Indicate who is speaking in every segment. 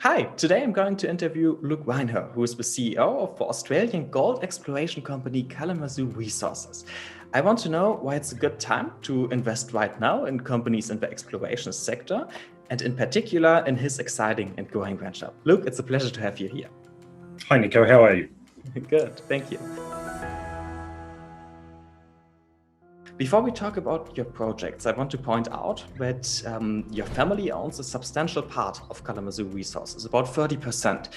Speaker 1: Hi, today I'm going to interview Luke Reinehr, who is the CEO of the Australian gold exploration company Kalamazoo Resources. I want to know why it's a good time to invest right now in companies in the exploration sector, and in particular in his exciting and growing venture. Luke, it's a pleasure to have you here.
Speaker 2: Hi, Nico. How are you?
Speaker 1: Good, thank you. Before we talk about your projects, I want to point out that your family owns a substantial part of Kalamazoo Resources, about 30%.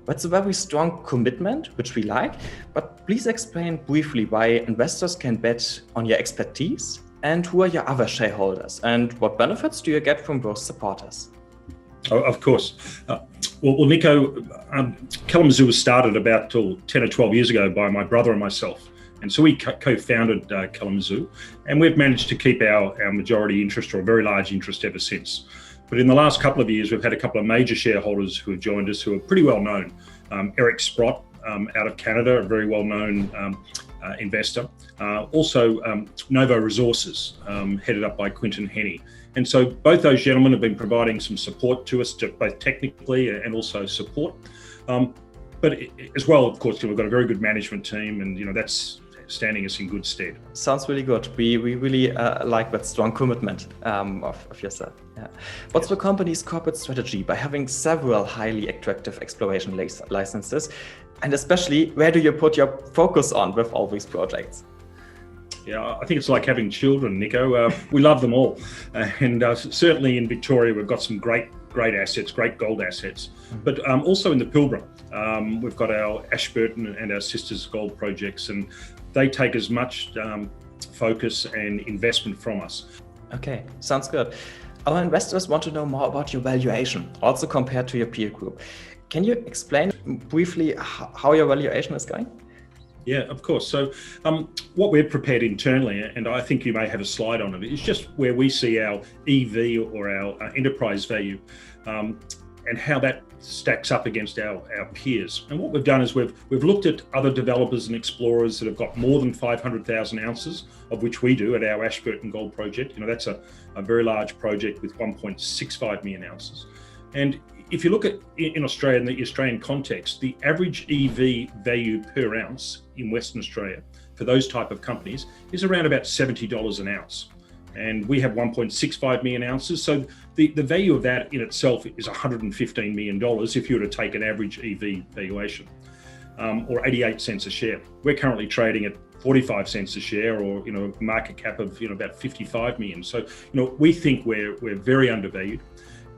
Speaker 1: That's a very strong commitment, which we like, but please explain briefly why investors can bet on your expertise and who are your other shareholders and what benefits do you get from those supporters?
Speaker 2: Oh, of course. Well, Nico, Kalamazoo was started about 10 or 12 years ago by my brother and myself. And so we co-founded Kalamazoo, and we've managed to keep our majority interest, or a very large interest, ever since. But in the last couple of years, we've had a couple of major shareholders who have joined us who are pretty well known. Eric Sprott out of Canada, a very well known investor. Also Novo Resources, headed up by Quinton Henney. And so both those gentlemen have been providing some support to us, both technically and also support. But as well, of course, we've got a very good management team, and that's standing us in good stead.
Speaker 1: Sounds really good. We really like that strong commitment of yourself. Yeah. What's the company's corporate strategy by having several highly attractive exploration licenses? And especially, where do you put your focus on with all these projects?
Speaker 2: Yeah, I think it's like having children, Nico. We love them all. And certainly in Victoria, we've got some great assets, great gold assets. But also in the Pilbara, we've got our Ashburton and our sisters gold projects, and they take as much focus and investment from us.
Speaker 1: Okay, sounds good. Our investors want to know more about your valuation, also compared to your peer group. Can you explain briefly how your valuation is going?
Speaker 2: Yeah, of course. So what we've prepared internally, and I think you may have a slide on it, is just where we see our EV or our enterprise value and how that stacks up against our peers. And what we've done is we've looked at other developers and explorers that have got more than 500,000 ounces, of which we do at our Ashburton gold project. That's a very large project with 1.65 million ounces. And if you look at in Australia, in the Australian context, the average EV value per ounce in Western Australia for those type of companies is around about $70 an ounce. And we have 1.65 million ounces. So the value of that in itself is $115 million if you were to take an average EV valuation, or 88 cents a share. We're currently trading at 45 cents a share, or market cap of about 55 million. So we think we're very undervalued.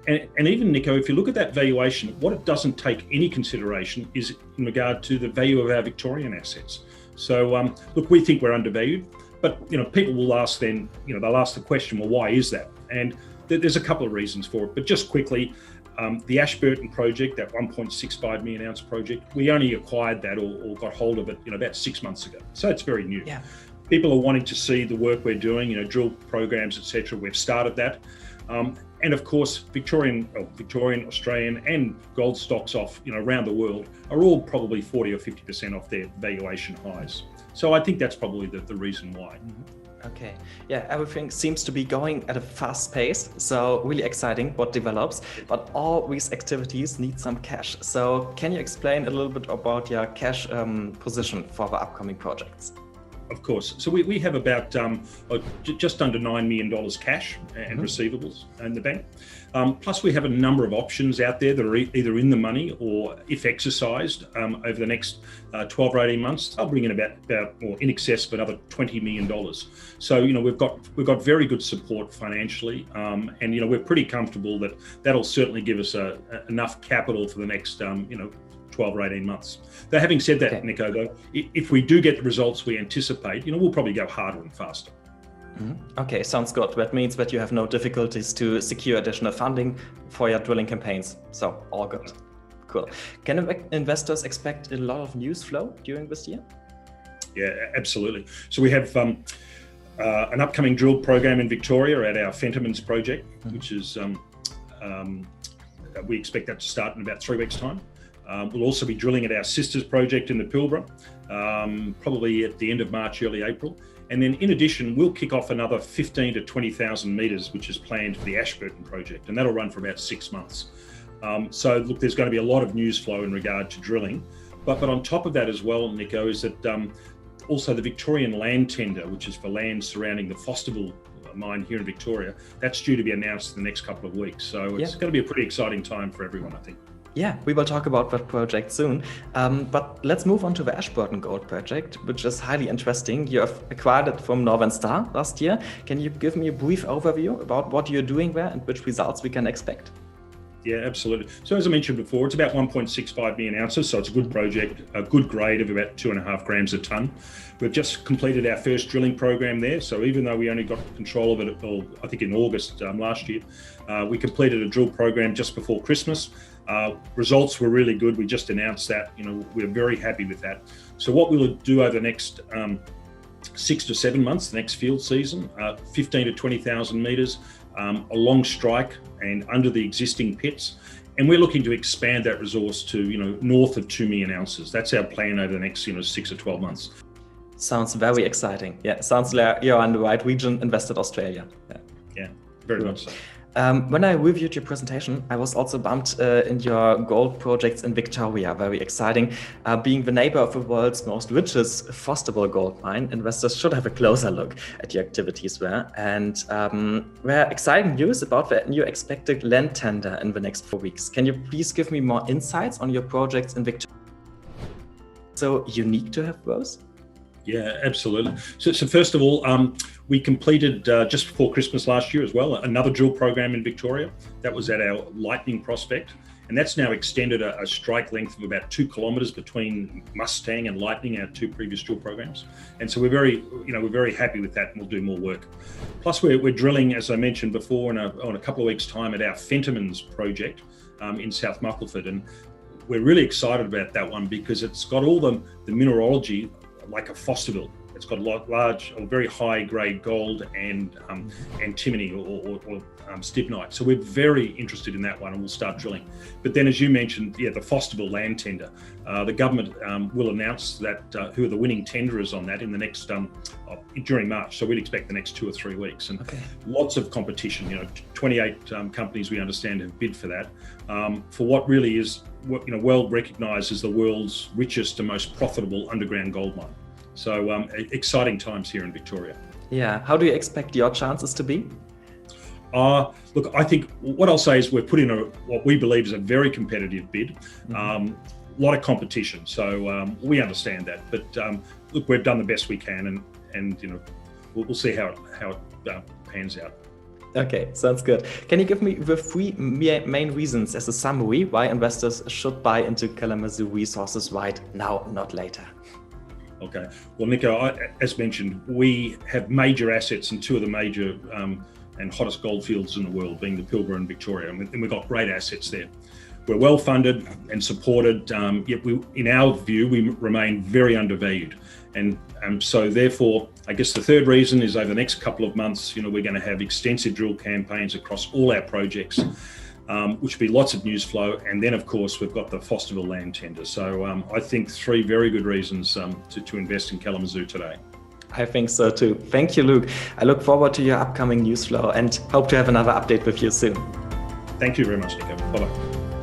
Speaker 2: And even, Nico, if you look at that valuation, what it doesn't take any consideration is in regard to the value of our Victorian assets. So look, we think we're undervalued, but people will ask then, they'll ask the question, well, why is that? And there's a couple of reasons for it, but just quickly, the Ashburton project, that 1.65 million ounce project, we only acquired that or got hold of it about 6 months ago. So it's very new. Yeah. People are wanting to see the work we're doing, drill programs, etc. We've started that. And of course, Victorian, Australian and gold stocks off, around the world are all probably 40 or 50% off their valuation highs. So I think that's probably the reason why.
Speaker 1: Okay, yeah, everything seems to be going at a fast pace, so really exciting what develops, but all these activities need some cash. So can you explain a little bit about your cash position for the upcoming projects?
Speaker 2: Of course. So we have about just under $9 million cash and receivables in the bank. Plus we have a number of options out there that are either in the money or, if exercised over the next 12 or 18 months, they'll bring in about or in excess of another $20 million. So we've got very good support financially, and we're pretty comfortable that that'll certainly give us enough capital for the next 12 or 18 months. Though having said that, okay, Nico, though, if we do get the results we anticipate, we'll probably go harder and faster.
Speaker 1: Okay, sounds good. That means that you have no difficulties to secure additional funding for your drilling campaigns. So all good. Cool. Can investors expect a lot of news flow during this year?
Speaker 2: Yeah, absolutely. So we have an upcoming drill program in Victoria at our Fentimans project, which is we expect that to start in about 3 weeks' time. We'll also be drilling at our sisters project in the Pilbara, probably at the end of March, early April. And then in addition, we'll kick off another 15 to 20,000 metres, which is planned for the Ashburton project, and that'll run for about 6 months. So look, there's going to be a lot of news flow in regard to drilling. But on top of that as well, Nico, is that also the Victorian land tender, which is for land surrounding the Fosterville mine here in Victoria, that's due to be announced in the next couple of weeks. So it's going to be a pretty exciting time for everyone, I think.
Speaker 1: Yeah, we will talk about that project soon. But let's move on to the Ashburton gold project, which is highly interesting. You have acquired it from Northern Star last year. Can you give me a brief overview about what you're doing there and which results we can expect?
Speaker 2: Yeah, absolutely. So as I mentioned before, it's about 1.65 million ounces. So it's a good project, a good grade of about 2.5 grams a tonne. We've just completed our first drilling program there. So even though we only got control of it, I think in August last year, we completed a drill program just before Christmas. Results were really good. We just announced that. We're very happy with that. So what we'll do over the next 6 to 7 months, the next field season, 15 to 20,000 metres, a long strike and under the existing pits. And we're looking to expand that resource to, north of 2 million ounces. That's our plan over the next, 6 or 12 months.
Speaker 1: Sounds very exciting. Yeah, sounds like you're on the right region, Invested Australia.
Speaker 2: Yeah, very much so.
Speaker 1: When I reviewed your presentation, I was also bumped in your gold projects in Victoria. Very exciting. Being the neighbor of the world's most richest Fosterville gold mine, investors should have a closer look at your activities there. And there are exciting news about the new expected land tender in the next 4 weeks. Can you please give me more insights on your projects in Victoria? So unique to have those?
Speaker 2: Yeah, absolutely. So first of all, we completed just before Christmas last year as well, another drill program in Victoria. That was at our Lightning prospect. And that's now extended a strike length of about 2 kilometres between Mustang and Lightning, our 2 previous drill programs. And so we're very happy with that, and we'll do more work. Plus we're drilling, as I mentioned before, in a couple of weeks' time at our Fentimans project in South Muckleford. And we're really excited about that one because it's got all the mineralogy like a Fosterville. It's got large or very high grade gold and antimony or stibnite. So we're very interested in that one and we'll start drilling. But then as you mentioned, the Fosterville land tender, the government will announce that who are the winning tenderers on that in the next, during March. So we'd expect the next 2 or 3 weeks and lots of competition, 28 companies we understand have bid for that, for what really is, well recognised as the world's richest and most profitable underground gold mine. So exciting times here in Victoria.
Speaker 1: Yeah, how do you expect your chances to be?
Speaker 2: Look, I think what I'll say is we've put in what we believe is a very competitive bid. A lot of competition, so we understand that. But look, we've done the best we can, and we'll see how it pans out.
Speaker 1: Okay, sounds good. Can you give me the 3 main reasons as a summary why investors should buy into Kalamazoo Resources right now, not later?
Speaker 2: Okay. Well, Nico, as mentioned, we have major assets in 2 of the major and hottest gold fields in the world, being the Pilbara and Victoria, and we've got great assets there. We're well funded and supported, yet in our view, we remain very undervalued. And so therefore, I guess the third reason is over the next couple of months, we're going to have extensive drill campaigns across all our projects, which will be lots of news flow. And then, of course, we've got the Fosterville land tender. So I think 3 very good reasons to invest in Kalamazoo today.
Speaker 1: I think so too. Thank you, Luke. I look forward to your upcoming news flow and hope to have another update with you soon.
Speaker 2: Thank you very much, Nico. Bye-bye.